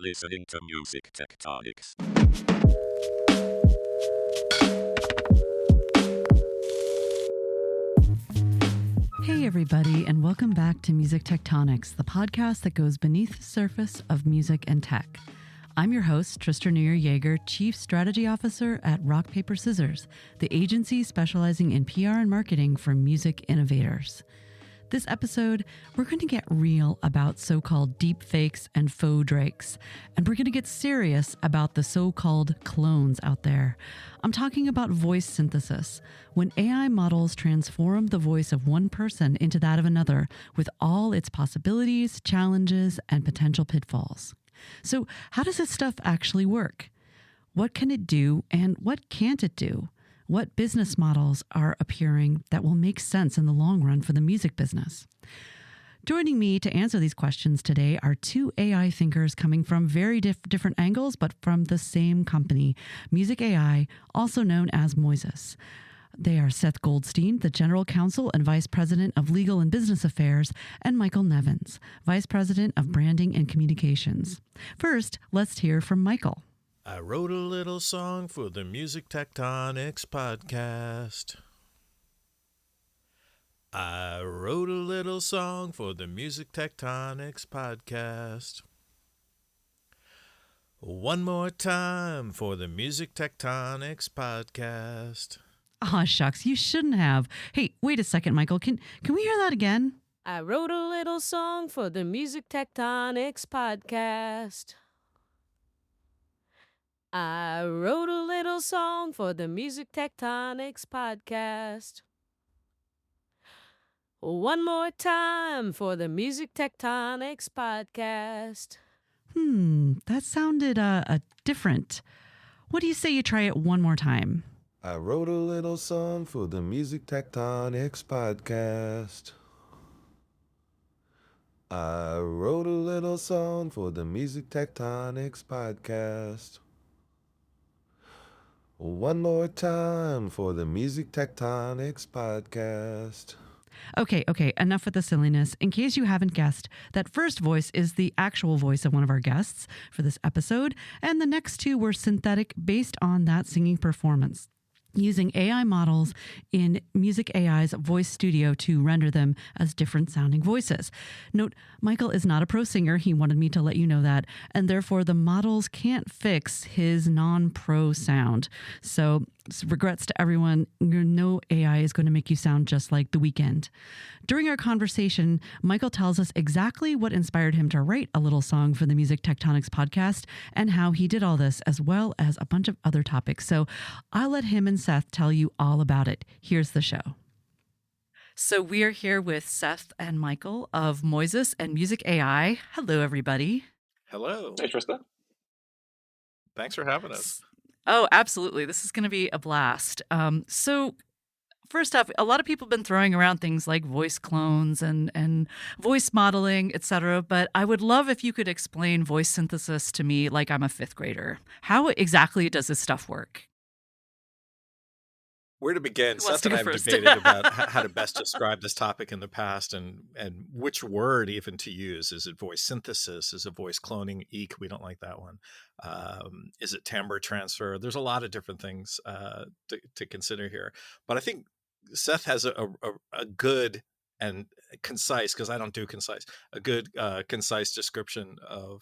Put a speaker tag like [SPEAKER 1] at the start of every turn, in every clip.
[SPEAKER 1] listening to Music Tectonics.
[SPEAKER 2] Hey everybody, and welcome back to Music Tectonics, the podcast that goes beneath the surface of music and tech. I'm your host, Tristra Jaeger, Chief Strategy Officer at Rock Paper Scissors, the agency specializing in PR and marketing for music innovators. This episode, we're going to get real about so-called deepfakes and faux drakes, and we're going to get serious about the so-called clones out there. I'm talking about voice synthesis, when AI models transform the voice of one person into that of another with all its possibilities, challenges, and potential pitfalls. So how does this stuff actually work? What can it do and what can't it do? What business models are appearing that will make sense in the long run for the music business? Joining me to answer these questions today are two AI thinkers coming from very different angles, but from the same company, Music.AI, also known as Moises. They are Seth Goldstein, the General Counsel and Vice President of Legal and Business Affairs, and Michael Nevins, Vice President of Branding and Communications. First, let's hear from Michael.
[SPEAKER 3] I wrote a little song for the Music Tectonics podcast. I wrote a little song for the Music Tectonics podcast. One more time for the Music Tectonics podcast.
[SPEAKER 2] Aw, shucks, you shouldn't have. Hey, wait a second, Michael. Can we hear that again?
[SPEAKER 4] I wrote a little song for the Music Tectonics podcast. I wrote a little song for the Music Tectonics podcast. One more time for the Music Tectonics podcast.
[SPEAKER 2] That sounded different. What do you say you try it one more time?
[SPEAKER 5] I wrote a little song for the Music Tectonics podcast. I wrote a little song for the Music Tectonics podcast. One more time for the Music Tectonics podcast.
[SPEAKER 2] Okay, enough with the silliness. In case you haven't guessed, that first voice is the actual voice of one of our guests for this episode, and the next two were synthetic based on that singing performance, using AI models in Music.AI's voice studio to render them as different sounding voices. Note, Michael is not a pro singer. He wanted me to let you know that, and therefore the models can't fix his non-pro sound. So regrets to everyone. No AI is going to make you sound just like The Weeknd. During our conversation, Michael tells us exactly what inspired him to write a little song for the Music Tectonics podcast and how he did all this, as well as a bunch of other topics. So I'll let him and Seth tell you all about it. Here's the show. So we are here with Seth and Michael of Moises and Music.AI. Hello, everybody.
[SPEAKER 3] Hello.
[SPEAKER 6] Hey, Trista.
[SPEAKER 3] Thanks for having us.
[SPEAKER 2] Oh, absolutely. This is going to be a blast. So first off, a lot of people have been throwing around things like voice clones and voice modeling, etc. But I would love if you could explain voice synthesis to me like I'm a fifth grader. How exactly does this stuff work?
[SPEAKER 3] Where to begin?
[SPEAKER 2] Who wants
[SPEAKER 3] Seth
[SPEAKER 2] to
[SPEAKER 3] and I
[SPEAKER 2] go
[SPEAKER 3] have
[SPEAKER 2] first?
[SPEAKER 3] debated about how to best describe this topic in the past and which word even to use. Is it voice synthesis? Is it voice cloning? Eek, we don't like that one. Is it timbre transfer? There's a lot of different things to consider here. But I think Seth has a good and concise, because I don't do concise, a good concise description of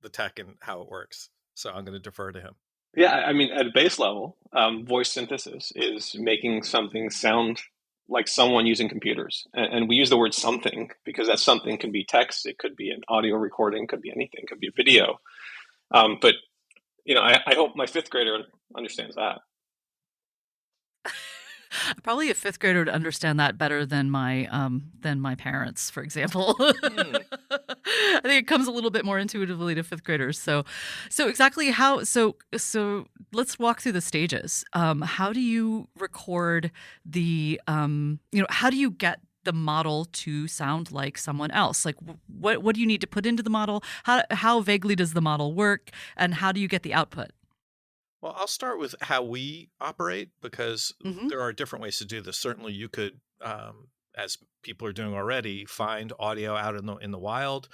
[SPEAKER 3] the tech and how it works. So I'm going to defer to him.
[SPEAKER 6] Yeah, I mean, at a base level, voice synthesis is making something sound like someone using computers. And we use the word something because that something can be text, it could be an audio recording, it could be anything, it could be a video. But, I hope my fifth grader understands that.
[SPEAKER 2] Probably a fifth grader would understand that better than my parents, for example. I think it comes a little bit more intuitively to fifth graders. So exactly how? So let's walk through the stages. How do you record the? How do you get the model to sound like someone else? Like, what do you need to put into the model? How vaguely does the model work, and how do you get the output?
[SPEAKER 3] Well, I'll start with how we operate, because there are different ways to do this. Certainly you could, as people are doing already, find audio out in the wild,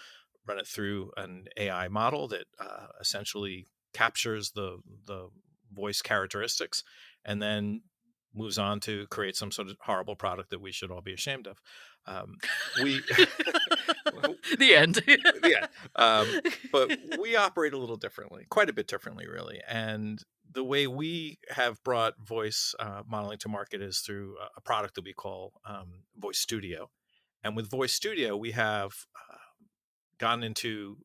[SPEAKER 3] run it through an AI model that essentially captures the voice characteristics, and then moves on to create some sort of horrible product that we should all be ashamed of. We
[SPEAKER 2] The end.
[SPEAKER 3] yeah, but we operate a little differently, quite a bit differently, really. And the way we have brought voice modeling to market is through a product that we call Voice Studio. And with Voice Studio, we have gone into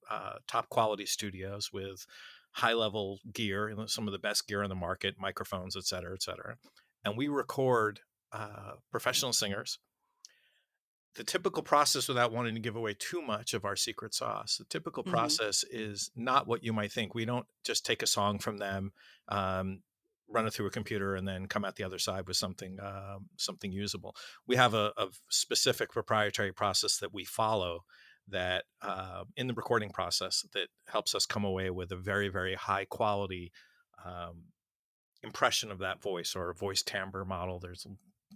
[SPEAKER 3] top quality studios with high level gear, some of the best gear in the market, microphones, et cetera, and we record professional singers. The typical process, without wanting to give away too much of our secret sauce, the typical process is not what you might think. We don't just take a song from them, run it through a computer, and then come out the other side with something usable. We have a specific proprietary process that we follow that in the recording process that helps us come away with a very, very high quality impression of that voice, or a voice timbre model. There's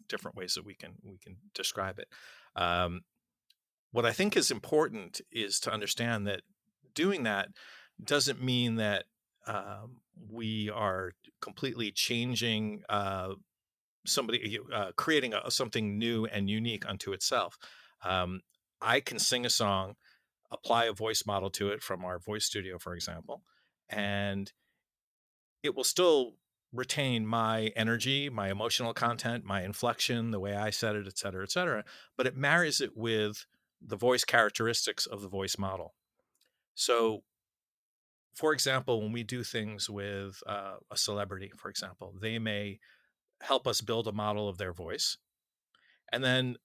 [SPEAKER 3] different ways that we can describe it. What I think is important is to understand that doing that doesn't mean that we are completely changing creating something new and unique unto itself. I can sing a song, apply a voice model to it from our Voice Studio, for example, and it will still retain my energy, my emotional content, my inflection, the way I said it, et cetera, but it marries it with the voice characteristics of the voice model. So, for example, when we do things with a celebrity, for example, they may help us build a model of their voice. And then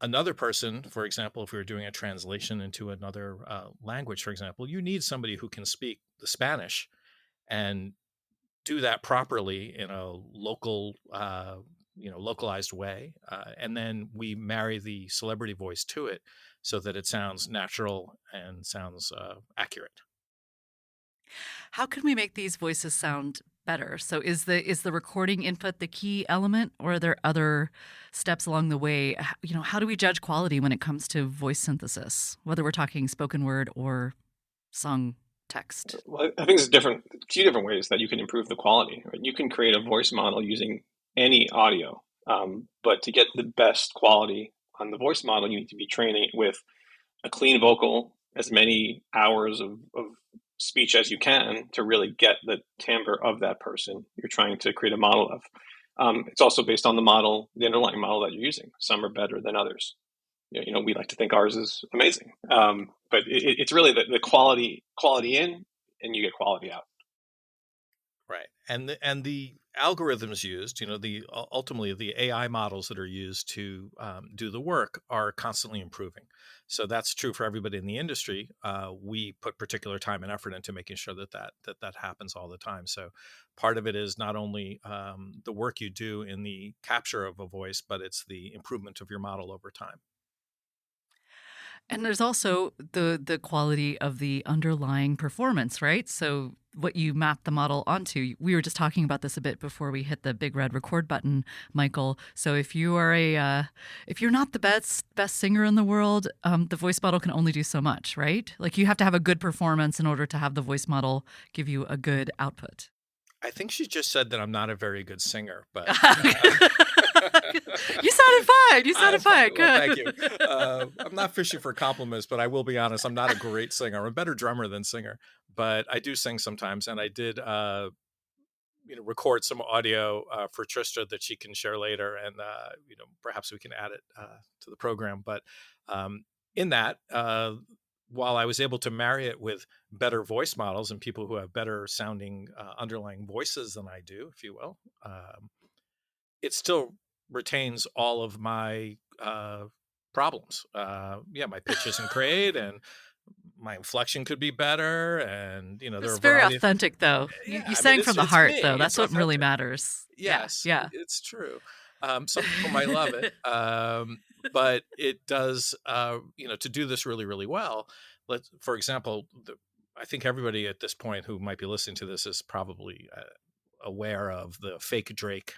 [SPEAKER 3] another person, for example, if we were doing a translation into another language, for example, you need somebody who can speak the Spanish and do that properly in a local, localized way. And then we marry the celebrity voice to it so that it sounds natural and sounds accurate.
[SPEAKER 2] How can we make these voices sound better? So is the recording input the key element, or are there other steps along the way? How do we judge quality when it comes to voice synthesis, whether we're talking spoken word or song text?
[SPEAKER 6] Well, I think there's a few different ways that you can improve the quality. Right? You can create a voice model using any audio, but to get the best quality on the voice model, you need to be training it with a clean vocal, as many hours of speech as you can to really get the timbre of that person you're trying to create a model of. It's also based on the underlying model that you're using. Some are better than others. We like to think ours is amazing, but it's really the quality in, and you get quality out.
[SPEAKER 3] Right, and the algorithms used, ultimately the AI models that are used to do the work are constantly improving. So that's true for everybody in the industry. We put particular time and effort into making sure that happens all the time. So part of it is not only the work you do in the capture of a voice, but it's the improvement of your model over time.
[SPEAKER 2] And there's also the quality of the underlying performance, right? So what you map the model onto. We were just talking about this a bit before we hit the big red record button, Michael. So if you are if you're not the best singer in the world, the voice model can only do so much, right? Like you have to have a good performance in order to have the voice model give you a good output.
[SPEAKER 3] I think she just said that I'm not a very good singer, but
[SPEAKER 2] you sounded fine. You sounded fine. Good.
[SPEAKER 3] Well, thank you. I'm not fishing for compliments, but I will be honest. I'm not a great singer. I'm a better drummer than singer, but I do sing sometimes. And I did, record some audio for Tristra that she can share later, and perhaps we can add it to the program. But in that, while I was able to marry it with better voice models and people who have better sounding underlying voices than I do, if you will, it still retains all of my problems. My pitch isn't great, and my inflection could be better, and
[SPEAKER 2] it's very authentic, though. You sang from the heart, though. That's what really matters.
[SPEAKER 3] Yes,
[SPEAKER 2] yeah,
[SPEAKER 3] it's true. Some people might love it, but it does. To do this really, really well. For example, I think everybody at this point who might be listening to this is probably aware of the fake Drake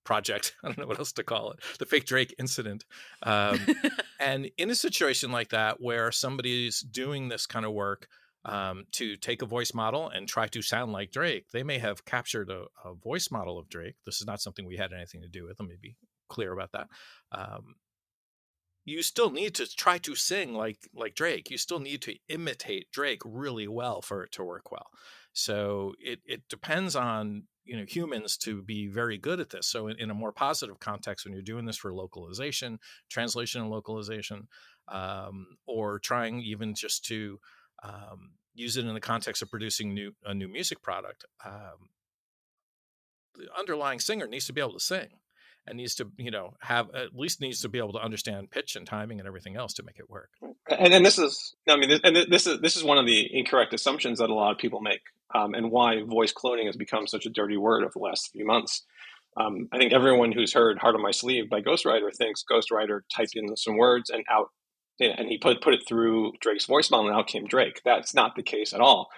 [SPEAKER 3] project. I don't know what else to call it. The fake Drake incident. And in a situation like that, where somebody's doing this kind of work to take a voice model and try to sound like Drake, they may have captured a voice model of Drake. This is not something we had anything to do with. Let me be clear about that. You still need to try to sing like Drake. You still need to imitate Drake really well for it to work well. So it depends on humans to be very good at this. So in a more positive context, when you're doing this for localization, translation and localization, or trying even just to use it in the context of producing a new music product, the underlying singer needs to be able to sing. And needs to, needs to be able to understand pitch and timing and everything else to make it work.
[SPEAKER 6] And this is, this is one of the incorrect assumptions that a lot of people make, and why voice cloning has become such a dirty word over the last few months. I think everyone who's heard "Heart on My Sleeve" by Ghostwriter thinks Ghostwriter typed in some words and out, and he put it through Drake's voice model, and out came Drake. That's not the case at all.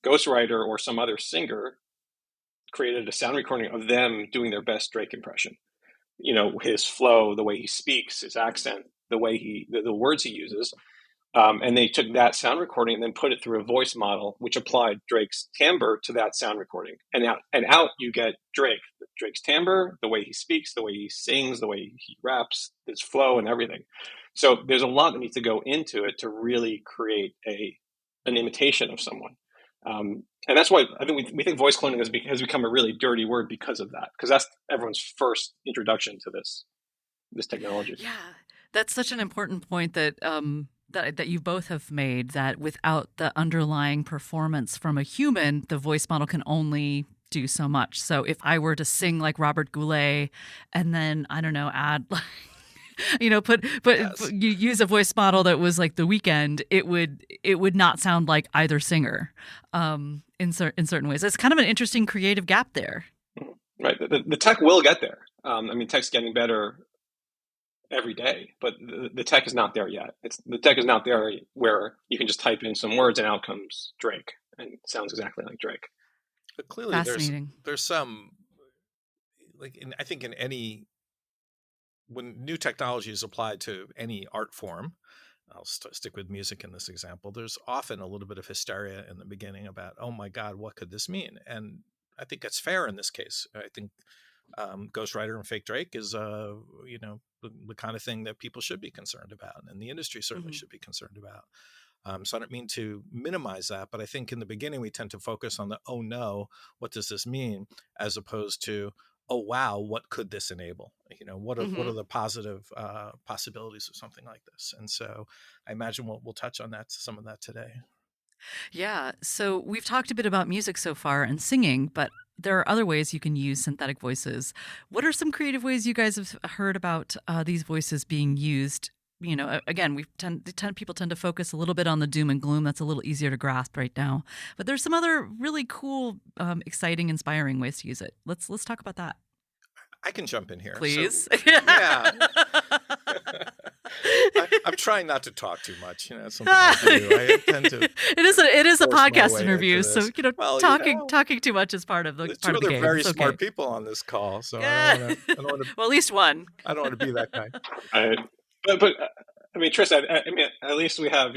[SPEAKER 6] Ghostwriter or some other singer created a sound recording of them doing their best Drake impression. His flow, the way he speaks, his accent, the way the words he uses. And they took that sound recording and then put it through a voice model, which applied Drake's timbre to that sound recording. And out you get Drake's timbre, the way he speaks, the way he sings, the way he raps, his flow and everything. So there's a lot that needs to go into it to really create an imitation of someone. And that's why I think we think voice cloning has become a really dirty word because of that, because that's everyone's first introduction to this technology.
[SPEAKER 2] Yeah, that's such an important point that that you both have made, that without the underlying performance from a human, the voice model can only do so much. So if I were to sing like Robert Goulet and then, I don't know, add you use a voice model that was like The Weeknd, it would not sound like either singer in certain ways. It's kind of an interesting creative gap there.
[SPEAKER 6] Right. The tech will get there. Tech's getting better every day, but the tech is not there yet. The tech is not there where you can just type in some words and out comes Drake and it sounds exactly like Drake.
[SPEAKER 3] But clearly there's some, I think in any, when new technology is applied to any art form, I'll stick with music in this example, there's often a little bit of hysteria in the beginning about, oh my God, what could this mean? And I think that's fair in this case. I think Ghostwriter and fake Drake is, the kind of thing that people should be concerned about, and the industry certainly should be concerned about. So I don't mean to minimize that, but I think in the beginning we tend to focus on the, oh no, what does this mean? As opposed to, oh wow, what could this enable? What are the positive possibilities of something like this? And so I imagine we'll touch on some of that today.
[SPEAKER 2] Yeah. So we've talked a bit about music so far and singing, but there are other ways you can use synthetic voices. What are some creative ways you guys have heard about these voices being used? Again, people tend to focus a little bit on the doom and gloom. That's a little easier to grasp right now. But there's some other really cool, exciting, inspiring ways to use it. Let's talk about that.
[SPEAKER 3] I can jump in here,
[SPEAKER 2] please.
[SPEAKER 3] So, yeah. I'm trying not to talk too much. It's something I do. I tend to.
[SPEAKER 2] It is a podcast interview, so talking too much is part of the game.
[SPEAKER 3] Two other very smart people on this call, so I don't want to.
[SPEAKER 2] Well, at least one.
[SPEAKER 3] I don't want to be that guy.
[SPEAKER 6] But Tristra, at least we have,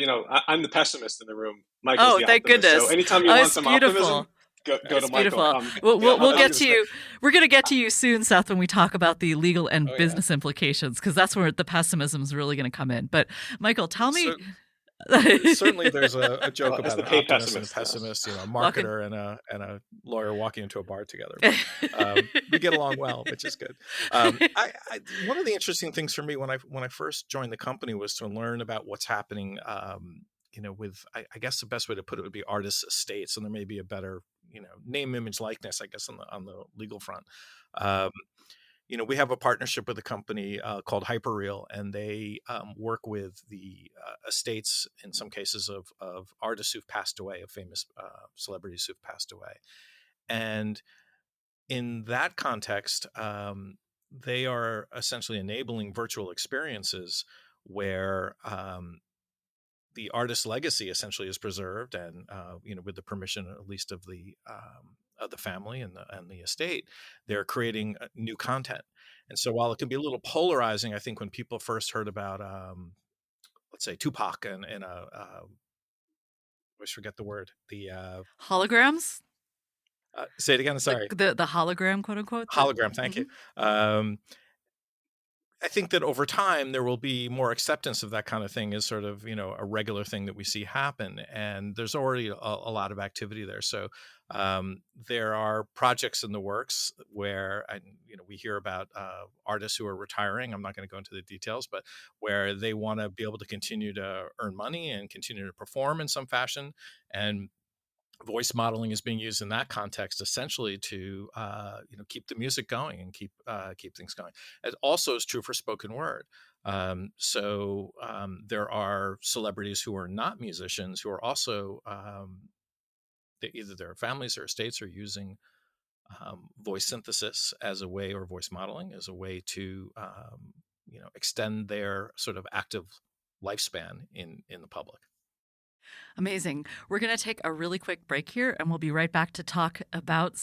[SPEAKER 6] I'm the pessimist in the room. Michael's the
[SPEAKER 2] thank
[SPEAKER 6] optimist.
[SPEAKER 2] goodness.
[SPEAKER 6] So anytime you want some optimism, go to Michael.
[SPEAKER 2] We'll get to you. We're going to get to you soon, Seth, when we talk about the legal and business implications, because that's where the pessimism is really going to come in. But Michael, tell me.
[SPEAKER 3] Certainly, there's a joke about an optimist and a pessimist, a marketer and a lawyer walking into a bar together. We get along well, which is good. One of the interesting things for me when I first joined the company was to learn about what's happening. With I guess the best way to put it would be artists' estates, and there may be a better name, image, likeness, I guess, on the legal front. We have a partnership with a company called Hyperreal, and they work with the estates, in some cases, of artists who've passed away, of famous celebrities who've passed away. And in that context, they are essentially enabling virtual experiences where the artist's legacy essentially is preserved, and with the permission, at least, of the the family and the estate, they're creating new content. And so while it can be a little polarizing, I think when people first heard about, let's say Tupac and I always forget the word,
[SPEAKER 2] Holograms?
[SPEAKER 3] say it again. Sorry.
[SPEAKER 2] The hologram, quote unquote.
[SPEAKER 3] Hologram. Thank you. I think that over time there will be more acceptance of that kind of thing as sort of, a regular thing that we see happen. And there's already a lot of activity there. So there are projects in the works where, we hear about artists who are retiring. I'm not going to go into the details, but where they want to be able to continue to earn money and continue to perform in some fashion. And voice modeling is being used in that context essentially to keep the music going and keep things going. It also is true for spoken word. So there are celebrities who are not musicians who are also either their families or estates are using voice synthesis as a way, or voice modeling as a way to extend their sort of active lifespan in the public.
[SPEAKER 2] Amazing. We're going to take a really quick break here, and we'll be right back to talk about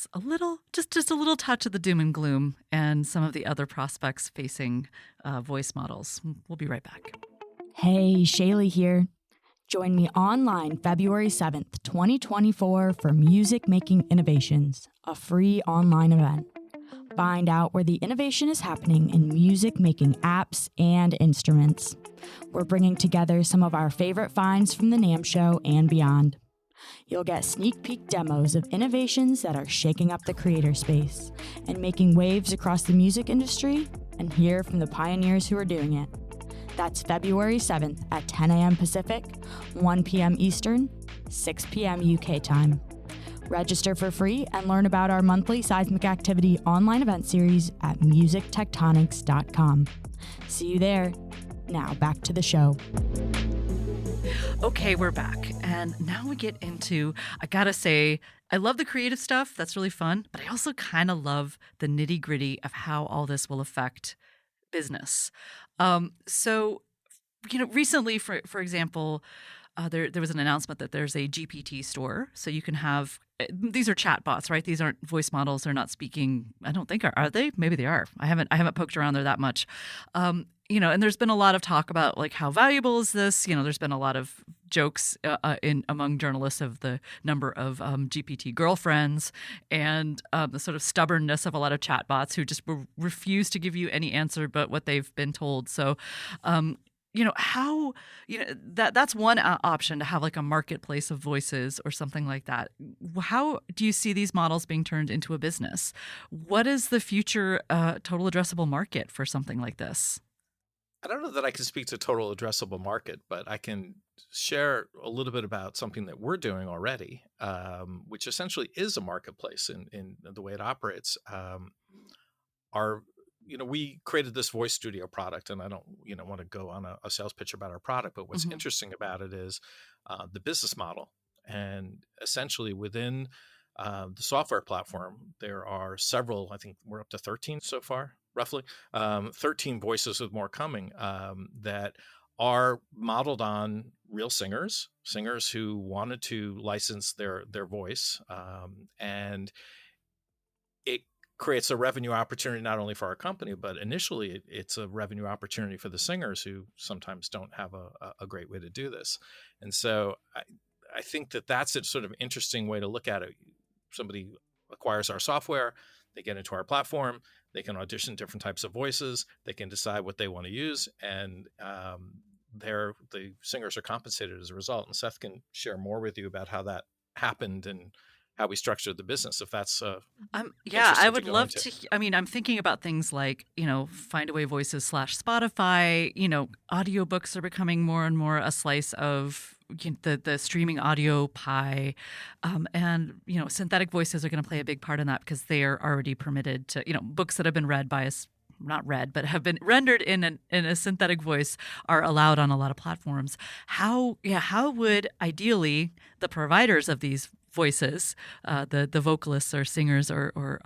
[SPEAKER 2] just a little touch of the doom and gloom and some of the other prospects facing voice models. We'll be right back.
[SPEAKER 7] Hey, Shaylee here. Join me online February 7th, 2024 for Music Making Innovations, a free online event. Find out where the innovation is happening in music making apps and instruments. We're bringing together some of our favorite finds from the NAMM show and beyond. You'll get sneak peek demos of innovations that are shaking up the creator space and making waves across the music industry, and hear from the pioneers who are doing it. That's February 7th at 10 a.m. Pacific, 1 p.m. Eastern, 6 p.m. UK time. Register for free and learn about our monthly seismic activity online event series at musictectonics.com. See you there. Now back to the show.
[SPEAKER 2] Okay, we're back. And now we get into, I gotta say, I love the creative stuff. That's really fun. But I also kind of love the nitty gritty of how all this will affect business. So, recently, for example, there was an announcement that there's a GPT store. So you can have, these are chat bots, right? These aren't voice models. They're not speaking. I don't think, are they? Maybe they are. I haven't poked around there that much. And there's been a lot of talk about like how valuable is this? There's been a lot of jokes among journalists of the number of GPT girlfriends and the sort of stubbornness of a lot of chatbots who just refuse to give you any answer but what they've been told. So, that's one option, to have like a marketplace of voices or something like that. How do you see these models being turned into a business? What is the future total addressable market for something like this?
[SPEAKER 3] I don't know that I can speak to total addressable market, but I can share a little bit about something that we're doing already, which essentially is a marketplace in the way it operates. We created this voice studio product, and I don't, want to go on a sales pitch about our product, but what's interesting about it is the business model. And essentially within the software platform, there are several, I think we're up to 13 so far, roughly, 13 voices with more coming, that are modeled on real singers who wanted to license their voice. And it creates a revenue opportunity not only for our company, but initially it's a revenue opportunity for the singers who sometimes don't have a great way to do this. And so I think that's a sort of interesting way to look at it. Somebody acquires our software, they get into our platform, they can audition different types of voices, they can decide what they want to use, and the singers are compensated as a result. And Seth can share more with you about how that happened and how we structured the business, if that's
[SPEAKER 2] I would love to. I'm thinking about things like, Findaway Voices / Spotify. Audiobooks are becoming more and more a slice of the streaming audio pie. And synthetic voices are going to play a big part in that, because they are already permitted to, books that have been read by us, not read, but have been rendered in a synthetic voice are allowed on a lot of platforms. How would ideally the providers of these voices, the vocalists or singers or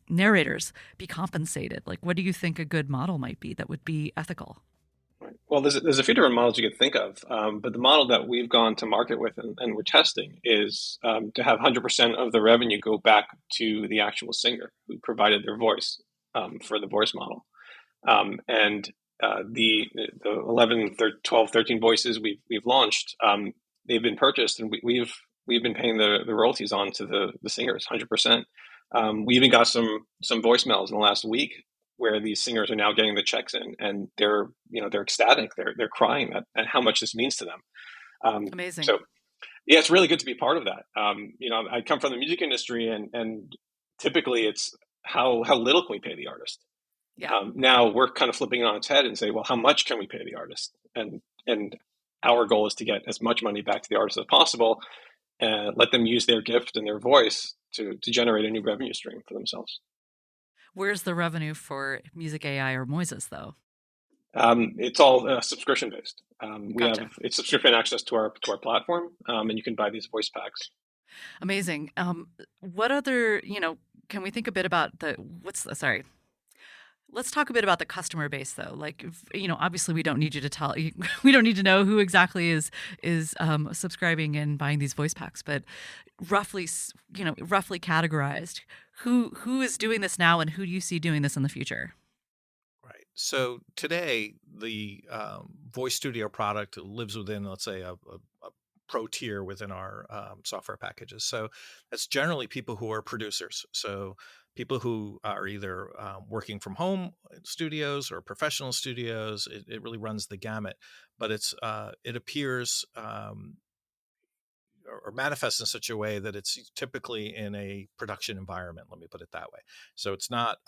[SPEAKER 2] narrators, be compensated? Like, what do you think a good model might be that would be ethical?
[SPEAKER 6] Right. Well, there's a few different models you could think of, but the model that we've gone to market with and we're testing is to have 100% of the revenue go back to the actual singer who provided their voice for the voice model. And the 11, 12, 13 voices we've launched, they've been purchased, and we've been paying the royalties on to the singers 100%. We even got some voicemails in the last week where these singers are now getting the checks in, and they're ecstatic, they're crying at how much this means to them.
[SPEAKER 2] Amazing.
[SPEAKER 6] So yeah, it's really good to be part of that. I come from the music industry, and typically it's how little can we pay the artist.
[SPEAKER 2] Yeah.
[SPEAKER 6] Now we're kind of flipping it on its head and say, well, how much can we pay the artist? And our goal is to get as much money back to the artist as possible, and let them use their gift and their voice to generate a new revenue stream for themselves.
[SPEAKER 2] Where's the revenue for Music.AI or Moises, though?
[SPEAKER 6] It's all subscription based.
[SPEAKER 2] Gotcha.
[SPEAKER 6] It's subscription access to our platform, and you can buy these voice packs.
[SPEAKER 2] Amazing. What other, can we think a bit about let's talk a bit about the customer base, though. Like, obviously we don't need you to tell, we don't need to know who exactly is subscribing and buying these voice packs, but roughly categorized, who is doing this now, and who do you see doing this in the future?
[SPEAKER 3] Right. So today, the voice studio product lives within, let's say, a pro tier within our software packages. So that's generally people who are producers. So people who are either working from home studios or professional studios. It really runs the gamut, but it appears or manifests in such a way that it's typically in a production environment. Let me put it that way. So it's not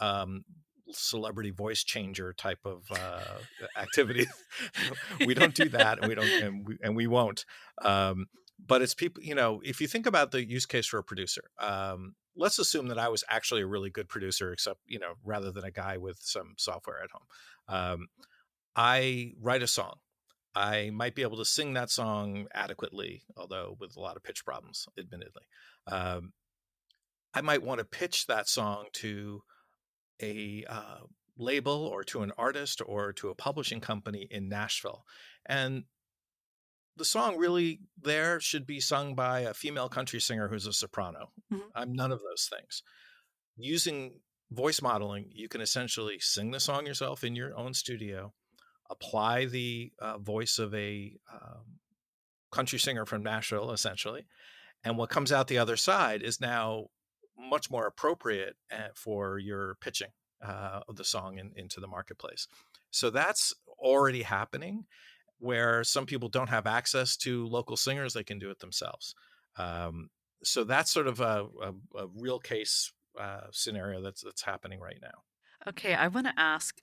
[SPEAKER 3] celebrity voice changer type of activity. We don't do that, and we won't. But it's people. If you think about the use case for a producer, let's assume that I was actually a really good producer, except rather than a guy with some software at home. I write a song. I might be able to sing that song adequately, although with a lot of pitch problems, admittedly. I might want to pitch that song to a label or to an artist or to a publishing company in Nashville. And the song really there should be sung by a female country singer who's a soprano. Mm-hmm. I'm none of those things. Using voice modeling, you can essentially sing the song yourself in your own studio, apply the voice of a country singer from Nashville, essentially. And what comes out the other side is now much more appropriate for your pitching of the song into the marketplace. So that's already happening, where some people don't have access to local singers, they can do it themselves. So that's sort of a real case scenario that's happening right now.
[SPEAKER 2] Okay, I want to ask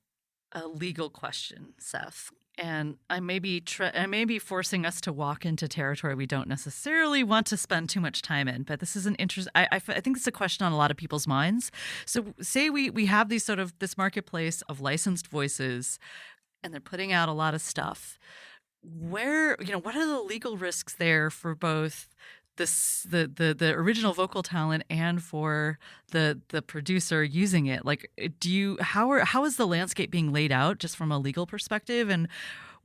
[SPEAKER 2] a legal question, Seth. And I may be forcing us to walk into territory we don't necessarily want to spend too much time in, but this is an interest. I think it's a question on a lot of people's minds. So say we have these sort of this marketplace of licensed voices, and they're putting out a lot of stuff. Where, what are the legal risks there for both the original vocal talent and for the producer using it? Like, how is the landscape being laid out just from a legal perspective, and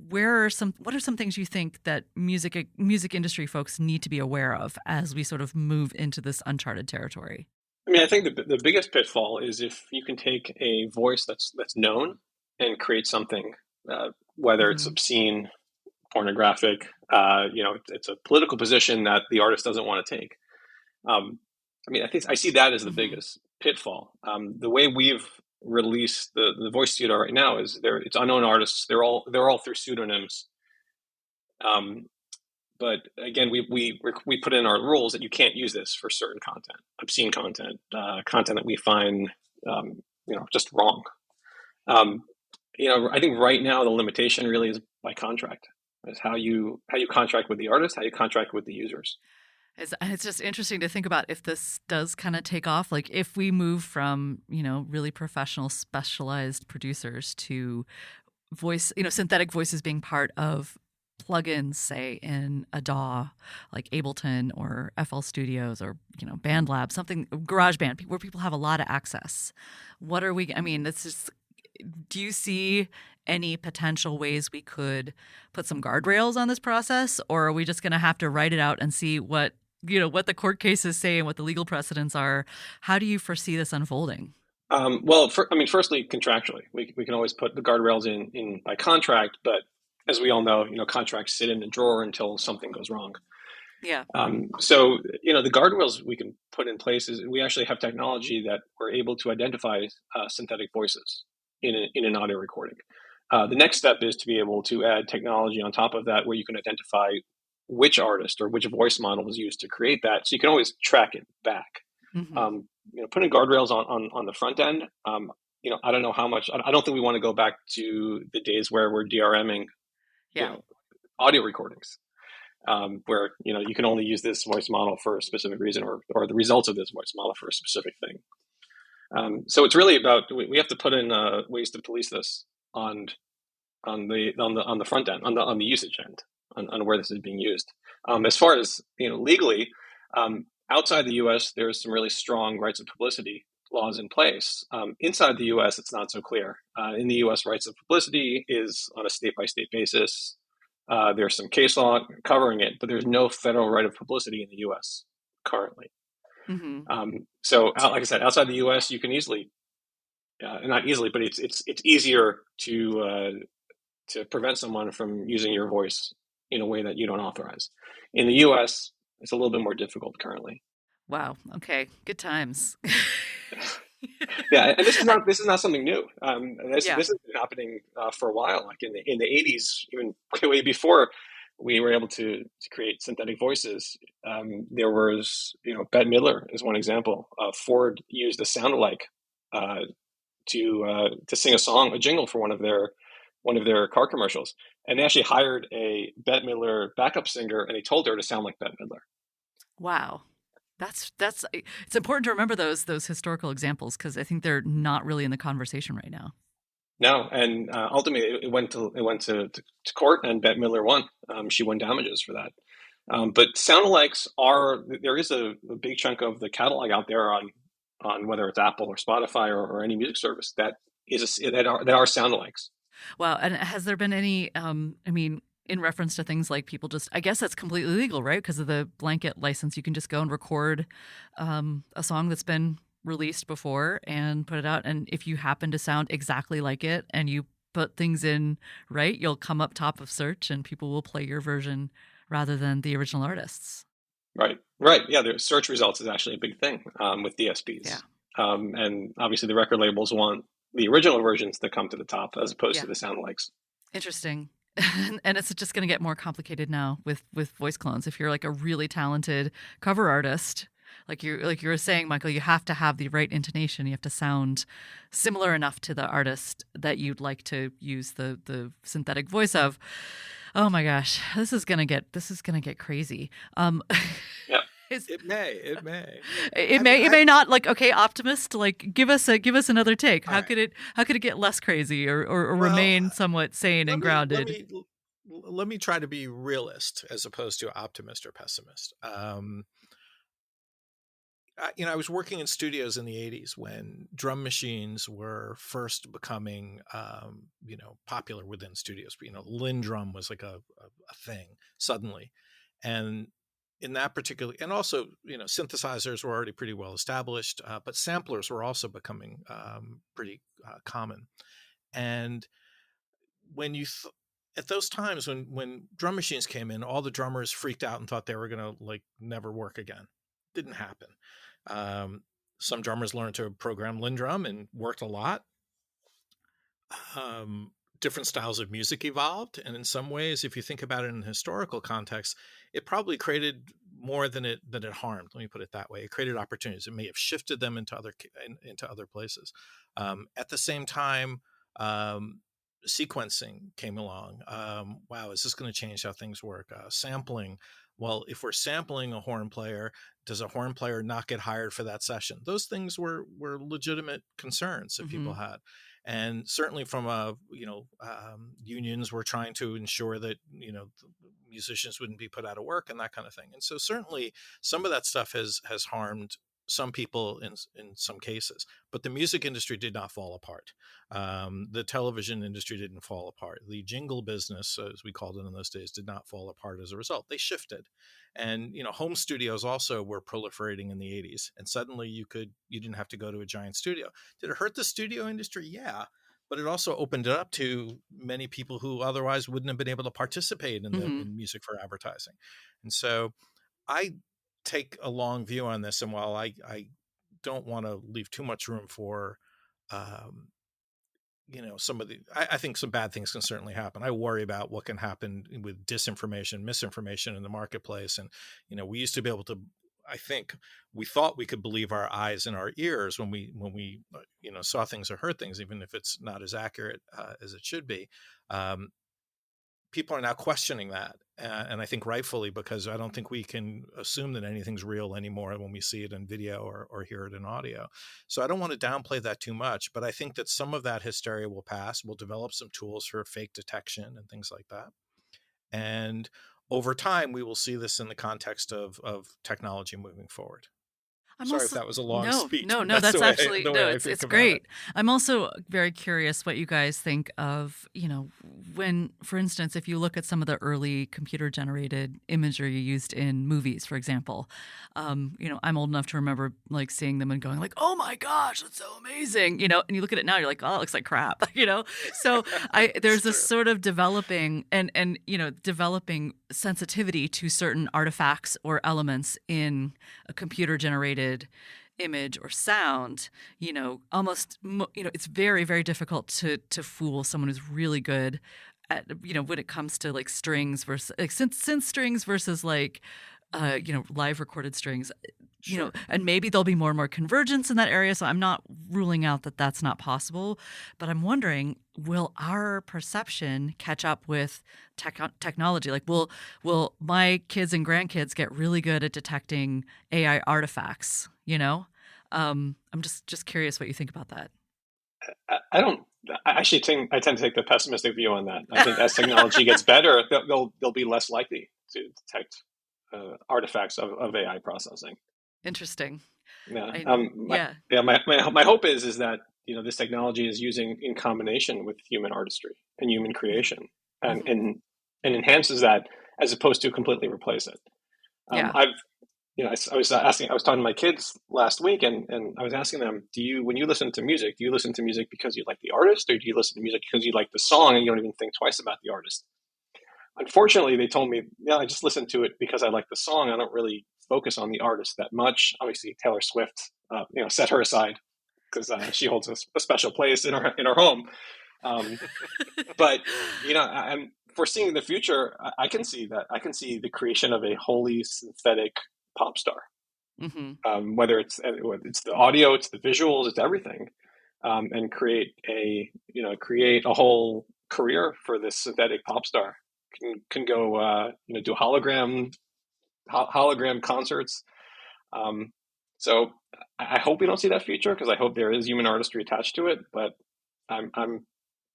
[SPEAKER 2] what are some things you think that music industry folks need to be aware of as we sort of move into this uncharted territory?
[SPEAKER 6] I mean, I think the biggest pitfall is if you can take a voice that's known and create something, whether it's obscene, pornographic, it's a political position that the artist doesn't want to take. I think I see that as the biggest pitfall. The way we've released the voice studio right now is it's unknown artists. They're all through pseudonyms. But again, we put in our rules that you can't use this for certain content, obscene content, content that we find just wrong. I think right now the limitation really is by contract. Is how you contract with the artist, how you contract with the users.
[SPEAKER 2] It's just interesting to think about if this does kind of take off. Like if we move from, really professional, specialized producers to voice, synthetic voices being part of plugins, say in a DAW like Ableton or FL Studios or, BandLab, something, GarageBand, where people have a lot of access. What are we, it's just, do you see any potential ways we could put some guardrails on this process, or are we just going to have to write it out and see what the court cases say and what the legal precedents are? How do you foresee this unfolding?
[SPEAKER 6] Firstly, contractually, we can always put the guardrails in by contract, but as we all know, contracts sit in a drawer until something goes wrong.
[SPEAKER 2] Yeah.
[SPEAKER 6] The guardrails we can put in place is we actually have technology that we're able to identify synthetic voices in an audio recording. The next step is to be able to add technology on top of that where you can identify which artist or which voice model was used to create that. So you can always track it back.
[SPEAKER 2] Mm-hmm.
[SPEAKER 6] Putting guardrails on the front end, I don't know how much. I don't think we want to go back to the days where we're DRMing, audio recordings, where you can only use this voice model for a specific reason, or the results of this voice model for a specific thing. So it's really about we have to put in ways to police this on the front end, on the usage end, on where this is being used. As far as legally. Outside the U.S., there's some really strong rights of publicity laws in place. Inside the U.S., it's not so clear. In the U.S., rights of publicity is on a state-by-state basis. There's some case law covering it, but there's no federal right of publicity in the U.S. currently.
[SPEAKER 2] Mm-hmm.
[SPEAKER 6] Like I said, outside the U.S., you can easily, not easily, but it's easier to prevent someone from using your voice in a way that you don't authorize. In the U.S., it's a little bit more difficult currently.
[SPEAKER 2] Wow. Okay. Good times.
[SPEAKER 6] Yeah, and this is not something new. This has been happening for a while. Like in the 80s, even way before we were able to create synthetic voices. There was Bette Midler is one example. Ford used a sound-alike to sing a jingle for one of their car commercials, and they actually hired a Bette Midler backup singer, and they told her to sound like Bette Midler.
[SPEAKER 2] Wow. That's it's important to remember those historical examples because I think they're not really in the conversation right now.
[SPEAKER 6] No, and ultimately it went to court, and Bette Midler won. She won damages for that. But sound-alikes there is a big chunk of the catalog out there on whether it's Apple or Spotify or any music service that are sound-alikes.
[SPEAKER 2] Wow, and has there been any? In reference to things like people I guess that's completely legal, right? Because of the blanket license, you can just go and record a song that's been released before and put it out. And if you happen to sound exactly like it and you put things in right, you'll come up top of search and people will play your version rather than the original artists.
[SPEAKER 6] Right. Yeah, the search results is actually a big thing with DSPs.
[SPEAKER 2] Yeah.
[SPEAKER 6] And obviously the record labels want the original versions to come to the top as opposed to the sound-alikes.
[SPEAKER 2] Interesting. And it's just going to get more complicated now with voice clones. If you're like a really talented cover artist, like you were saying, Michael, you have to have the right intonation. You have to sound similar enough to the artist that you'd like to use the synthetic voice of. Oh my gosh, this is gonna get crazy.
[SPEAKER 6] Yeah.
[SPEAKER 3] It may.
[SPEAKER 2] It may not. Like, okay, optimist. Like, give us another take. How could it get less crazy or remain somewhat sane and grounded?
[SPEAKER 3] Let me try to be realist as opposed to optimist or pessimist. I was working in studios in the 80s when drum machines were first becoming, popular within studios. Lindrum was like a thing suddenly, and in that particular, and also, synthesizers were already pretty well established, but samplers were also becoming pretty common. And when at those times when drum machines came in, all the drummers freaked out and thought they were going to never work again. Didn't happen. Some drummers learned to program Lindrum and worked a lot. Different styles of music evolved, and in some ways, if you think about it in a historical context, it probably created more than it harmed. Let me put it that way. It created opportunities. It may have shifted them into other places. At the same time, sequencing came along. Wow, is this going to change how things work? Sampling. Well, if we're sampling a horn player, does a horn player not get hired for that session? Those things were legitimate concerns that people had. And certainly from unions were trying to ensure that, musicians wouldn't be put out of work and that kind of thing. And so certainly some of that stuff has harmed some people in some cases, but the music industry did not fall apart. The television industry didn't fall apart. The jingle business, as we called it in those days, did not fall apart as a result. They shifted. And, home studios also were proliferating in the 80s. And suddenly you didn't have to go to a giant studio. Did it hurt the studio industry? Yeah. But it also opened it up to many people who otherwise wouldn't have been able to participate in music for advertising. And so I take a long view on this. And while I don't want to leave too much room for, I think some bad things can certainly happen. I worry about what can happen with disinformation, misinformation in the marketplace. And, we used to be able to, I think we thought we could believe our eyes and our ears when we saw things or heard things, even if it's not as accurate as it should be. People are now questioning that. And I think rightfully, because I don't think we can assume that anything's real anymore when we see it in video or hear it in audio. So I don't want to downplay that too much, but I think that some of that hysteria will pass. We'll develop some tools for fake detection and things like that. And over time, we will see this in the context of technology moving forward. Sorry if that was a long speech.
[SPEAKER 2] No, that's actually, it's great. I'm also very curious what you guys think of, when, for instance, if you look at some of the early computer generated imagery used in movies, for example, I'm old enough to remember like seeing them and going like, oh my gosh, that's so amazing, and you look at it now, you're like, oh, it looks like crap, So there's this sort of developing and developing sensitivity to certain artifacts or elements in a computer generated image or sound, it's very, very difficult to fool someone who's really good at, when it comes to like strings versus like synth strings versus like, live recorded strings,
[SPEAKER 3] Sure.
[SPEAKER 2] And maybe there'll be more and more convergence in that area. So I'm not ruling out that that's not possible, but I'm wondering, will our perception catch up with technology? Like, will my kids and grandkids get really good at detecting AI artifacts? I'm just curious what you think about that.
[SPEAKER 6] I tend to take the pessimistic view on that. I think as technology gets better, they'll be less likely to detect artifacts of AI processing.
[SPEAKER 2] Interesting.
[SPEAKER 6] Yeah. My hope is that this technology is using in combination with human artistry and human creation, and enhances that as opposed to completely replace it. I was talking to my kids last week, and I was asking them, when you listen to music, do you listen to music because you like the artist, or do you listen to music because you like the song and you don't even think twice about the artist? Unfortunately, they told me, I just listen to it because I like the song. I don't really focus on the artist that much. Obviously, Taylor Swift, set her aside because she holds a special place in our home. But I'm foreseeing the future. I can see that. I can see the creation of a wholly synthetic pop star. Mm-hmm. Whether it's the audio, it's the visuals, it's everything, and create a whole career for this synthetic pop star. Can go do hologram concerts. So I hope we don't see that future, because I hope there is human artistry attached to it. But I'm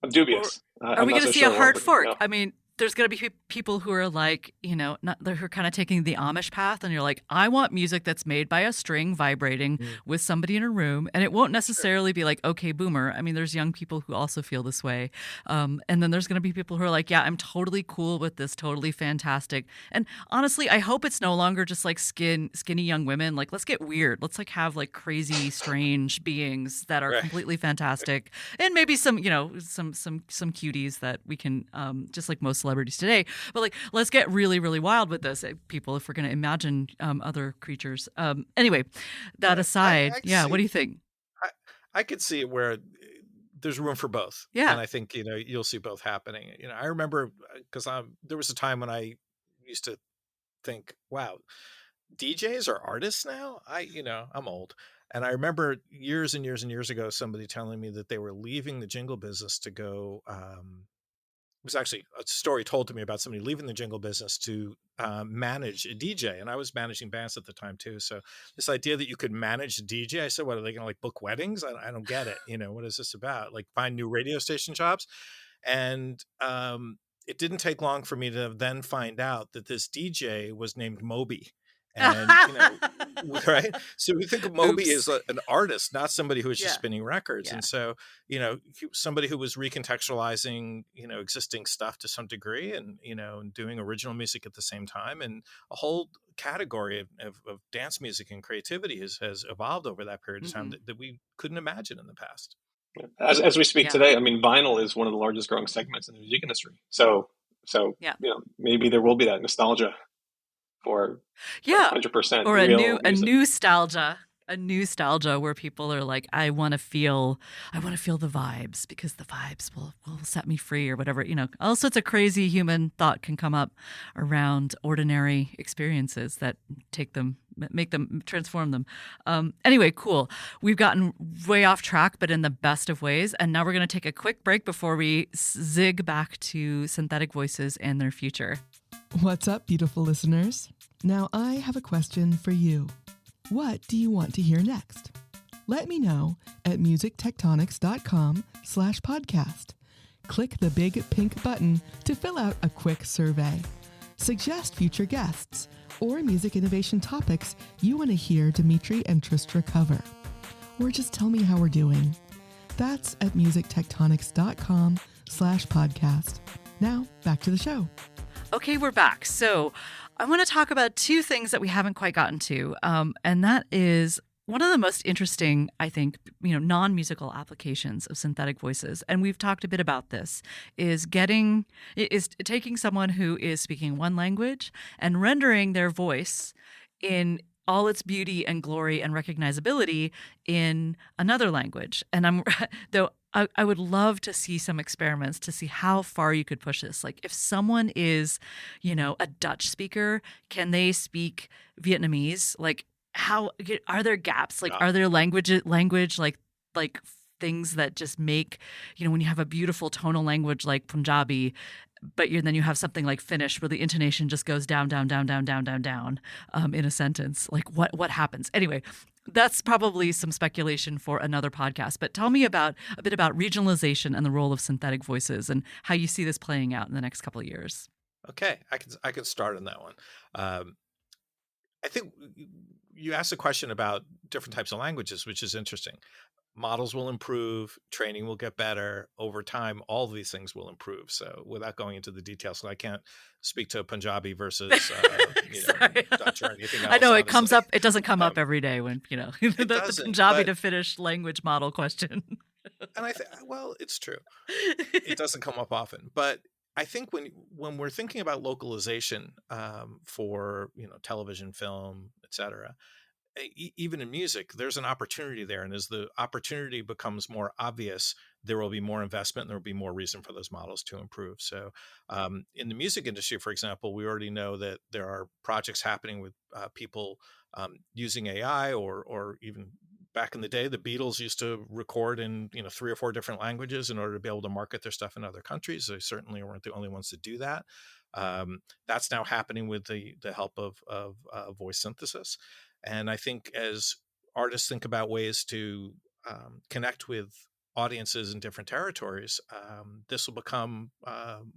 [SPEAKER 6] dubious.
[SPEAKER 2] Are we going to see a hard fork? I mean, there's going to be people who are like, who are kind of taking the Amish path, and you're like, I want music that's made by a string vibrating with somebody in a room, and it won't necessarily be like, okay, boomer. I mean, there's young people who also feel this way, and then there's going to be people who are like, yeah, I'm totally cool with this, totally fantastic. And honestly, I hope it's no longer just like skinny young women. Like, let's get weird. Let's like have like crazy, strange beings that are completely fantastic, and maybe some some cuties that we can just like most celebrities today, but like, let's get really, really wild with this, people, if we're going to imagine other creatures. Anyway, that aside, what do you think?
[SPEAKER 3] I could see where there's room for both.
[SPEAKER 2] Yeah.
[SPEAKER 3] And I think, you'll see both happening. I remember, because there was a time when I used to think, wow, DJs are artists now? I'm old. And I remember years and years and years ago, somebody telling me that they were leaving the jingle business to go, it was actually a story told to me about somebody leaving the jingle business to manage a DJ. And I was managing bands at the time too. So this idea that you could manage a DJ, I said, what, are they going to like book weddings? I don't get it. What is this about? Like find new radio station jobs? And it didn't take long for me to then find out that this DJ was named Moby. And, right. So we think of Moby
[SPEAKER 2] Oops.
[SPEAKER 3] as an artist, not somebody who was just
[SPEAKER 2] Yeah.
[SPEAKER 3] spinning records.
[SPEAKER 2] Yeah.
[SPEAKER 3] And so, somebody who was recontextualizing, existing stuff to some degree, and, and doing original music at the same time. And a whole category of dance music and creativity has evolved over that period of time that we couldn't imagine in the past.
[SPEAKER 6] As we speak
[SPEAKER 2] Yeah.
[SPEAKER 6] today, I mean, vinyl is one of the largest growing segments in the music industry. So
[SPEAKER 2] Yeah.
[SPEAKER 6] maybe there will be that nostalgia for 100%
[SPEAKER 2] or
[SPEAKER 6] real
[SPEAKER 2] a
[SPEAKER 6] music.
[SPEAKER 2] a nostalgia where people are like, I want to feel the vibes because the vibes will set me free or whatever. All sorts of crazy human thought can come up around ordinary experiences that make them, transform them. Anyway, cool. We've gotten way off track, but in the best of ways. And now we're going to take a quick break before we zig back to synthetic voices and their future.
[SPEAKER 8] What's up, beautiful listeners? Now I have a question for you. What do you want to hear next? Let me know at musictectonics.com/podcast. Click the big pink button to fill out a quick survey. Suggest future guests or music innovation topics you want to hear Dimitri and Tristra cover. Or just tell me how we're doing. That's at musictectonics.com/podcast. Now, back to the show.
[SPEAKER 2] Okay, we're back. So I want to talk about two things that we haven't quite gotten to. And that is one of the most interesting, I think, non-musical applications of synthetic voices. And we've talked a bit about this, is taking someone who is speaking one language and rendering their voice in all its beauty and glory and recognizability in another language. And I would love to see some experiments to see how far you could push this. Like if someone is, a Dutch speaker, can they speak Vietnamese? Like how are there gaps? Like are there language like things that just make, when you have a beautiful tonal language like Punjabi, but then you have something like Finnish where the intonation just goes down, down, down, down, down, down, down in a sentence. Like what happens? Anyway, that's probably some speculation for another podcast. But tell me a bit about regionalization and the role of synthetic voices and how you see this playing out in the next couple of years.
[SPEAKER 3] Okay, I can start on that one. I think you asked a question about different types of languages, which is interesting. Models will improve, training will get better over time. All of these things will improve. So without going into the details, so I can't speak to Punjabi versus Dutch or anything else.
[SPEAKER 2] I know it comes up. It doesn't come up every day when the Punjabi to Finnish language model question.
[SPEAKER 3] And it's true. It doesn't come up often, but I think when we're thinking about localization for television, film, etc. Even in music, there's an opportunity there. And as the opportunity becomes more obvious, there will be more investment and there will be more reason for those models to improve. So in the music industry, for example, we already know that there are projects happening with people using AI or even back in the day, the Beatles used to record in 3 or 4 different languages in order to be able to market their stuff in other countries. They certainly weren't the only ones to do that. That's now happening with the help of voice synthesis. And I think as artists think about ways to connect with audiences in different territories, this will become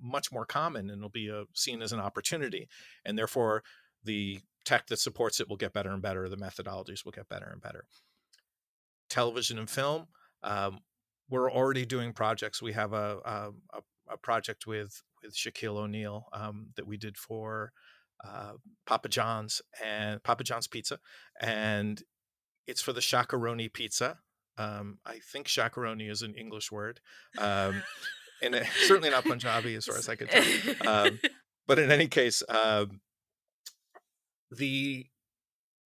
[SPEAKER 3] much more common and will be seen as an opportunity. And therefore, the tech that supports it will get better and better. The methodologies will get better and better. Television and film, we're already doing projects. We have a project with Shaquille O'Neal that we did for Papa John's Pizza, and it's for the shakaroni pizza. I think shakaroni is an English word, and certainly not Punjabi as far as I could tell. But in any case, the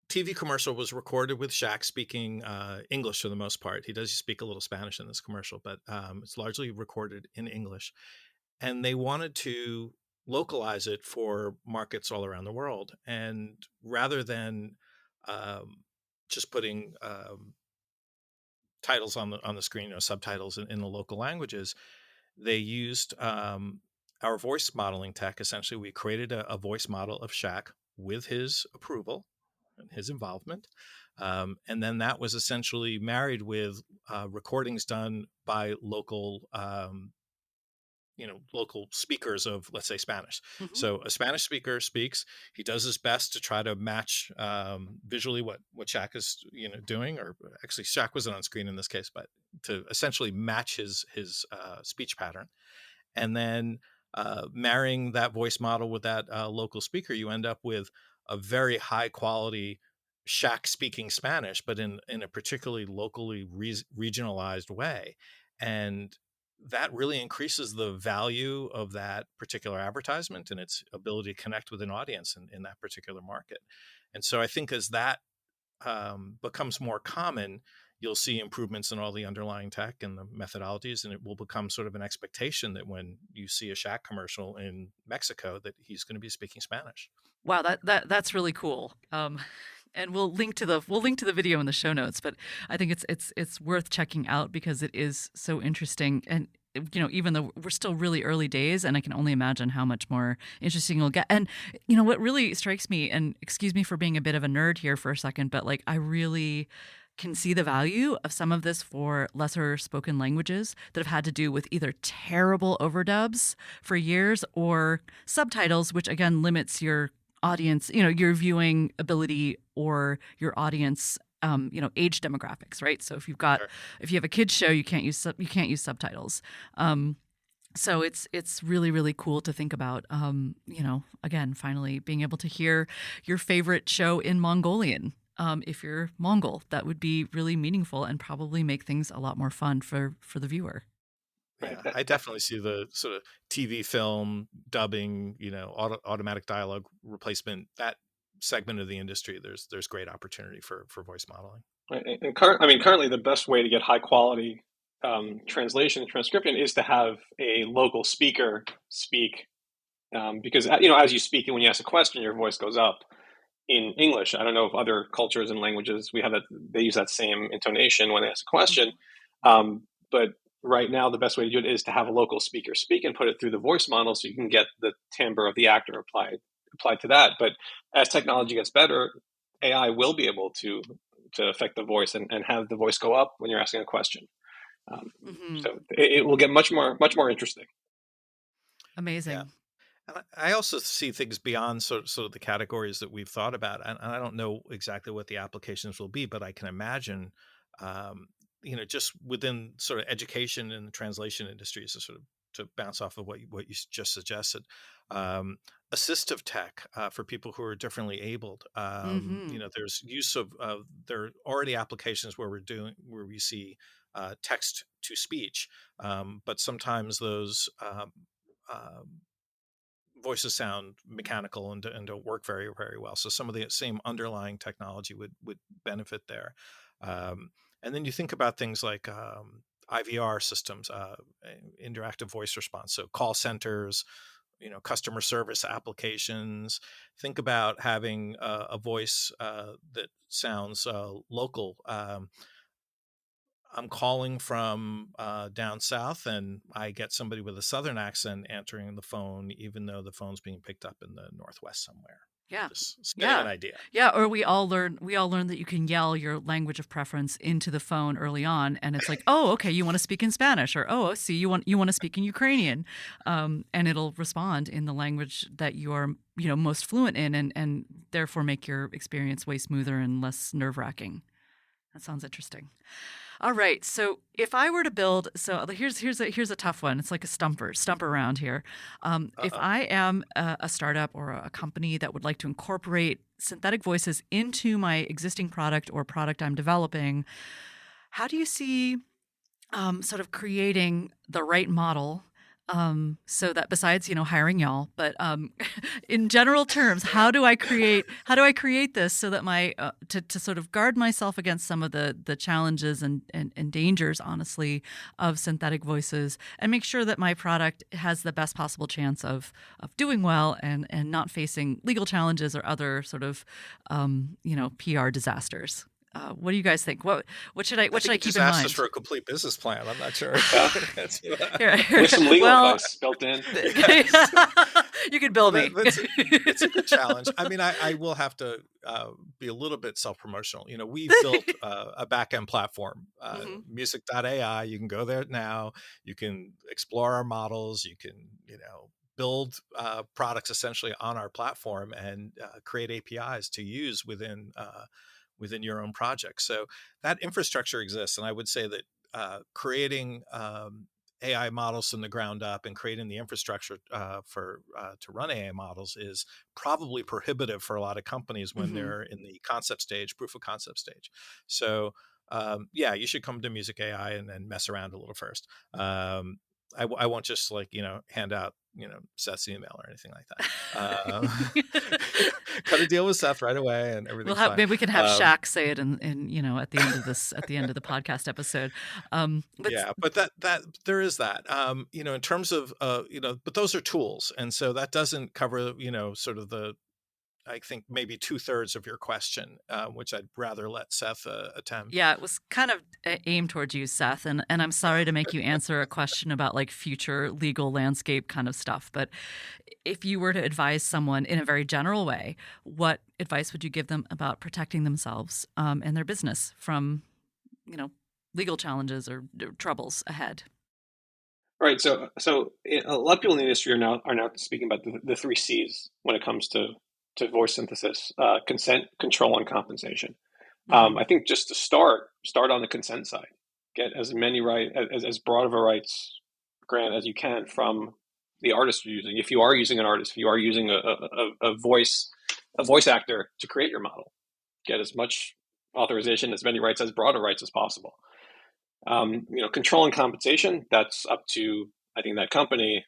[SPEAKER 3] TV commercial was recorded with Shaq speaking English for the most part. He does speak a little Spanish in this commercial, but it's largely recorded in English. And they wanted to localize it for markets all around the world. And rather than just putting titles on the screen, subtitles in the local languages, they used our voice modeling tech. Essentially, we created a voice model of Shaq with his approval and his involvement. And then that was essentially married with recordings done by local local speakers of, let's say, Spanish.
[SPEAKER 2] Mhm.
[SPEAKER 3] So a Spanish speaker speaks. He does his best to try to match visually what Shaq is doing, or actually Shaq wasn't on screen in this case, but to essentially match his speech pattern, and then marrying that voice model with that local speaker, you end up with a very high quality Shaq speaking Spanish, but in a particularly locally regionalized way. And that really increases the value of that particular advertisement and its ability to connect with an audience in that particular market. And so I think as that becomes more common, you'll see improvements in all the underlying tech and the methodologies, and it will become sort of an expectation that when you see a Shaq commercial in Mexico, that he's going to be speaking Spanish.
[SPEAKER 2] Wow, that's really cool. And we'll link to the video in the show notes, but I think it's worth checking out because it is so interesting. And even though we're still really early days, and I can only imagine how much more interesting you'll get. And what really strikes me, and excuse me for being a bit of a nerd here for a second, but I really can see the value of some of this for lesser spoken languages that have had to do with either terrible overdubs for years or subtitles, which again limits your audience, your viewing ability or your audience, age demographics, right? So if you have a kids show, you can't use subtitles. So it's really, really cool to think about, again, finally being able to hear your favorite show in Mongolian. If you're Mongol, that would be really meaningful and probably make things a lot more fun for the viewer.
[SPEAKER 3] Yeah, I definitely see the sort of TV, film, dubbing, automatic dialogue replacement, that segment of the industry. There's great opportunity for voice modeling.
[SPEAKER 6] And currently the best way to get high quality translation and transcription is to have a local speaker speak, because as you speak and when you ask a question, your voice goes up. In English, I don't know if other cultures and languages they use that same intonation when they ask a question, but right now the best way to do it is to have a local speaker speak and put it through the voice model so you can get the timbre of the actor applied to that. But as technology gets better, AI will be able to affect the voice and have the voice go up when you're asking a question. So it will get much more interesting.
[SPEAKER 2] Amazing.
[SPEAKER 3] Yeah. And I also see things beyond sort of the categories that we've thought about, and I don't know exactly what the applications will be, but I can imagine, just within sort of education and the translation industries, to bounce off of what you just suggested, assistive tech for people who are differently abled. There's use of there are already applications where we see text to speech, but sometimes those voices sound mechanical and don't work very, very well. So some of the same underlying technology would benefit there. And then you think about things like IVR systems, interactive voice response. So call centers, customer service applications. Think about having a voice that sounds local. I'm calling from down south, and I get somebody with a southern accent answering the phone, even though the phone's being picked up in the Northwest somewhere.
[SPEAKER 2] Yeah,
[SPEAKER 3] just spinning an idea.
[SPEAKER 2] Yeah, or we all learn that you can yell your language of preference into the phone early on, and it's like, oh, okay, you want to speak in Spanish, or oh, see, you want to speak in Ukrainian, and it'll respond in the language that you are most fluent in, and therefore make your experience way smoother and less nerve-wracking. That sounds interesting. All right. So if I were to build, here's a tough one. It's like a stumper round here. If I am a startup or a company that would like to incorporate synthetic voices into my existing product or product I'm developing, how do you see sort of creating the right model? So that besides, hiring y'all, but in general terms, how do I create this so that my to sort of guard myself against some of the challenges and dangers, honestly, of synthetic voices, and make sure that my product has the best possible chance of doing well and not facing legal challenges or other sort of PR disasters. What do you guys think? What should I
[SPEAKER 3] think
[SPEAKER 2] keep
[SPEAKER 3] just
[SPEAKER 2] in
[SPEAKER 3] asked
[SPEAKER 2] mind?
[SPEAKER 3] us for a complete business plan. I'm not sure.
[SPEAKER 6] There's some legal advice built in.
[SPEAKER 2] You can bill me.
[SPEAKER 3] It's a good challenge. I mean, I will have to be a little bit self-promotional. We built a back-end platform, Music.AI. You can go there now. You can explore our models. You can, build products essentially on our platform and create APIs to use within your own project. So that infrastructure exists. And I would say that creating AI models from the ground up and creating the infrastructure to run AI models is probably prohibitive for a lot of companies when they're in the concept stage, proof of concept stage. So you should come to Music.AI and then mess around a little first. I won't just hand out Seth's email or anything like that. Cut a deal with Seth right away, and everything's fine.
[SPEAKER 2] Maybe we can have Shaq say it in at the end of at the end of the podcast episode.
[SPEAKER 3] But that there is that. In terms of but those are tools, and so that doesn't cover sort of I think maybe 2/3 of your question, which I'd rather let Seth attempt.
[SPEAKER 2] Yeah, it was kind of aimed towards you, Seth, and I'm sorry to make you answer a question about future legal landscape kind of stuff. But if you were to advise someone in a very general way, what advice would you give them about protecting themselves and their business from, legal challenges or troubles ahead?
[SPEAKER 6] Right. So a lot of people in the industry are now speaking about the 3 C's when it comes to voice synthesis: consent, control, and compensation. I think just to start on the consent side. Get as many as broad of a rights grant as you can from the artist you're using. If you are using an artist, if you are using a voice actor to create your model, get as much authorization, as many rights, as broad of rights as possible. Control and compensation, that's up to, I think, that company.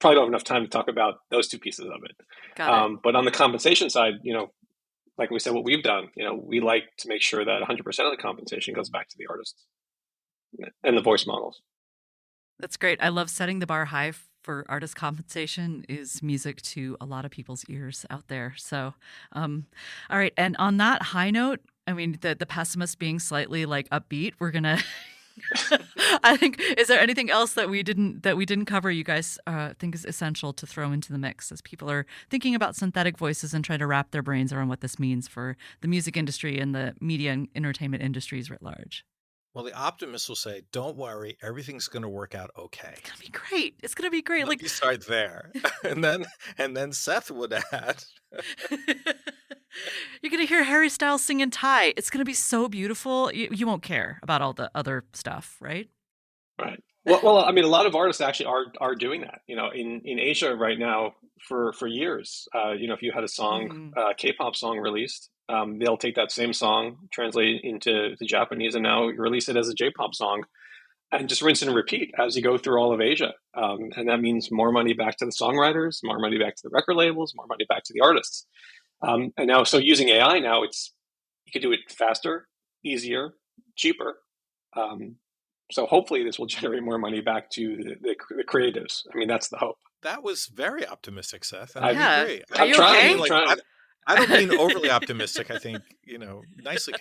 [SPEAKER 6] Probably don't have enough time to talk about those 2 pieces of it.
[SPEAKER 2] Got it.
[SPEAKER 6] But on the compensation side, like we said, what we've done, we like to make sure that 100% of the compensation goes back to the artists and the voice models.
[SPEAKER 2] That's great. I love setting the bar high for artist compensation is music to a lot of people's ears out there. So, all right. And on that high note, I mean, the pessimist being slightly upbeat, we're going to... I think, is there anything else that we didn't cover you guys think is essential to throw into the mix as people are thinking about synthetic voices and try to wrap their brains around what this means for the music industry and the media and entertainment industries writ large?
[SPEAKER 3] Well, the optimist will say, don't worry, everything's going to work out okay.
[SPEAKER 2] It's going to be great. It's going to be great.
[SPEAKER 3] You start there. and then Seth would add.
[SPEAKER 2] You're going to hear Harry Styles sing in Thai. It's going to be so beautiful. You won't care about all the other stuff, right?
[SPEAKER 6] Right. Well, I mean, a lot of artists actually are doing that. In Asia right now for years. If you had a song, K-pop song released, they'll take that same song, translate it into the Japanese, and now release it as a J-pop song, and just rinse and repeat as you go through all of Asia. And that means more money back to the songwriters, more money back to the record labels, more money back to the artists. And now, so using AI now, you can do it faster, easier, cheaper. So hopefully this will generate more money back to the creatives. I mean, that's the hope.
[SPEAKER 3] That was very optimistic, Seth. And
[SPEAKER 6] I
[SPEAKER 3] agree.
[SPEAKER 2] Are you okay?
[SPEAKER 3] I don't mean overly optimistic. I think, nicely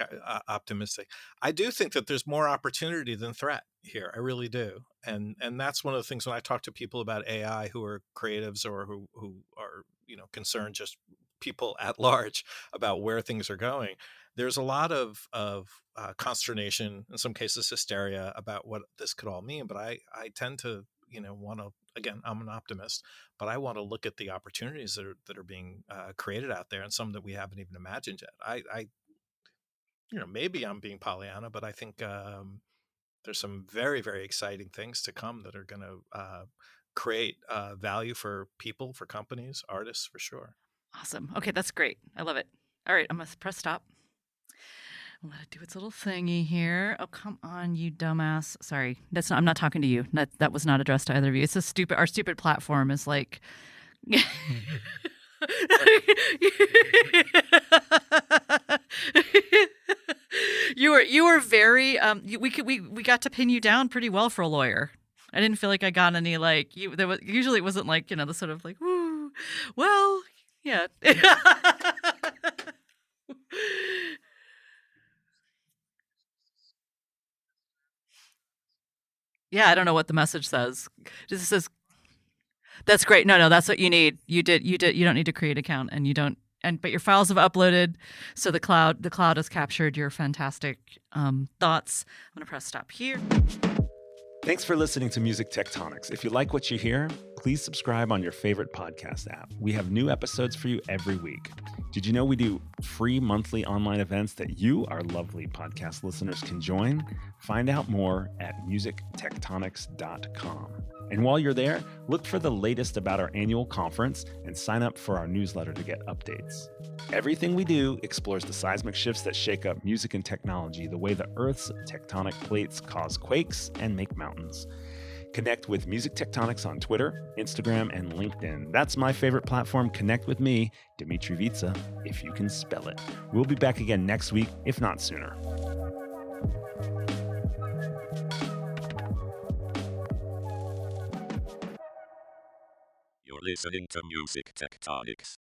[SPEAKER 3] optimistic. I do think that there's more opportunity than threat here. I really do. And that's one of the things when I talk to people about AI who are creatives or who are, concerned, just people at large about where things are going. There's a lot of consternation, in some cases hysteria, about what this could all mean. But I tend to, want to, again, I'm an optimist, but I want to look at the opportunities that are being created out there, and some that we haven't even imagined yet. I maybe I'm being Pollyanna, but I think there's some very, very exciting things to come that are going to create value for people, for companies, artists, for sure.
[SPEAKER 2] Awesome. Okay, that's great. I love it. All right, I'm going to press stop. Let it do its little thingy here. Oh, come on, you dumbass. Sorry, I'm not talking to you. That was not addressed to either of you. It's our stupid platform is like... You were very we got to pin you down pretty well for a lawyer. I didn't feel like I got any usually it wasn't the sort of woo. Well, yeah. Yeah, I don't know what the message says. It says, that's great. No, that's what you need. You did. You don't need to create an account, and you don't. But your files have uploaded, so the cloud has captured your fantastic thoughts. I'm gonna press stop here.
[SPEAKER 9] Thanks for listening to Music Tectonics. If you like what you hear, please subscribe on your favorite podcast app. We have new episodes for you every week. Did you know we do free monthly online events that you, our lovely podcast listeners, can join? Find out more at musictectonics.com. And while you're there, look for the latest about our annual conference and sign up for our newsletter to get updates. Everything we do explores the seismic shifts that shake up music and technology, the way the Earth's tectonic plates cause quakes and make mountains. Connect with Music Tectonics on Twitter, Instagram, and LinkedIn. That's my favorite platform. Connect with me, Dimitri Vitsa, if you can spell it. We'll be back again next week, if not sooner.
[SPEAKER 1] You're listening to Music Tectonics.